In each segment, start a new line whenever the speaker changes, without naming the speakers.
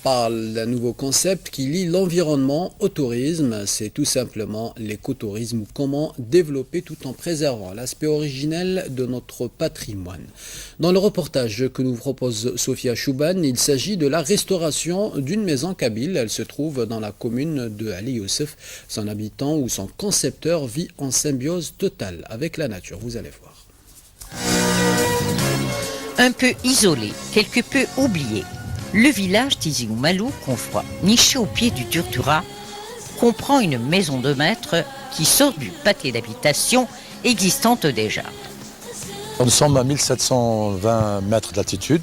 Parle d'un nouveau concept qui lie l'environnement au tourisme, c'est tout simplement l'écotourisme ou comment développer tout en préservant l'aspect originel de notre patrimoine. Dans le reportage que nous propose Sophia Chouban, il s'agit de la restauration d'une maison kabyle. Elle se trouve dans la commune de Ali Youssef. Son habitant ou son concepteur vit en symbiose totale avec la nature. Vous allez voir.
Un peu isolé, quelque peu oublié, le village Tizi Oumallou, qu'on voit niché au pied du Durdura, comprend une maison de maître qui sort du pâté d'habitation existante déjà.
Nous sommes à 1720 mètres d'altitude.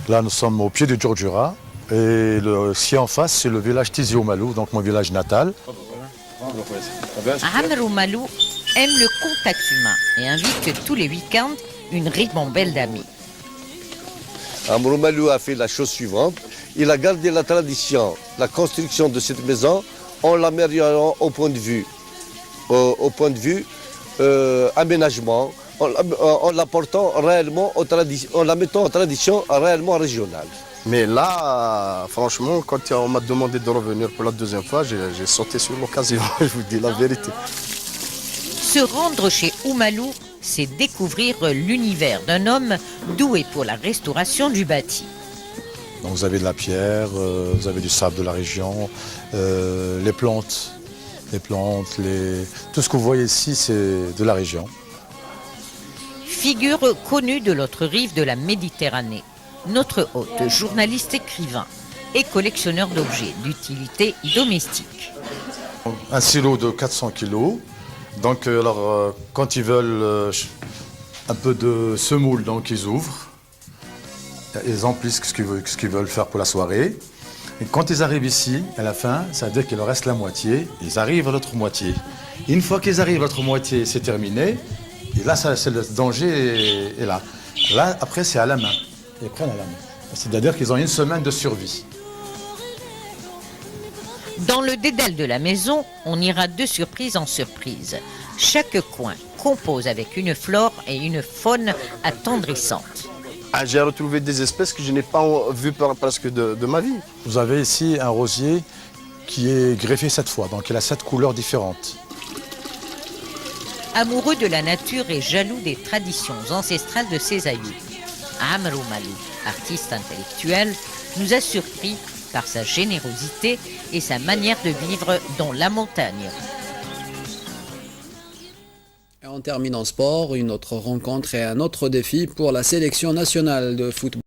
Là, nous sommes au pied du Durdura. Et ci en face, c'est le village Tizi Oumallou, donc mon village natal.
Amr Oumalou aime le contact humain et invite tous les week-ends une ribambelle d'amis.
Amr Oumalou a fait la chose suivante. Il a gardé la tradition, la construction de cette maison en l'améliorant au point de vue, aménagement, en l'apportant réellement en la mettant en tradition réellement régionale.
Mais là, franchement, quand on m'a demandé de revenir pour la deuxième fois, j'ai sauté sur l'occasion, je vous dis la vérité.
Se rendre chez Oumalou, c'est découvrir l'univers d'un homme doué pour la restauration du bâti.
Donc vous avez de la pierre, vous avez du sable de la région, les plantes, tout ce que vous voyez ici, c'est de la région.
Figure connue de l'autre rive de la Méditerranée, notre hôte, journaliste écrivain et collectionneur d'objets d'utilité domestique.
Un silo de 400 kg. Donc quand ils veulent un peu de semoule, donc ils ouvrent. Ils emplissent ce qu'ils veulent faire pour la soirée. Et quand ils arrivent ici, à la fin, ça veut dire qu'il leur reste la moitié. Ils arrivent à l'autre moitié. Une fois qu'ils arrivent à l'autre moitié, c'est terminé. Et là, le danger est là. Là, après, c'est à la main. Ils prennent à la main. C'est-à-dire qu'ils ont une semaine de survie.
Dans le dédale de la maison, on ira de surprise en surprise. Chaque coin compose avec une flore et une faune attendrissantes.
J'ai retrouvé des espèces que je n'ai pas vues presque de ma vie.
Vous avez ici un rosier qui est greffé 7 fois, donc il a 7 couleurs différentes.
Amoureux de la nature et jaloux des traditions ancestrales de ses aïeux, Amr Oumalou, artiste intellectuel, nous a surpris par sa générosité et sa manière de vivre dans la montagne.
Et on termine en sport, une autre rencontre et un autre défi pour la sélection nationale de football.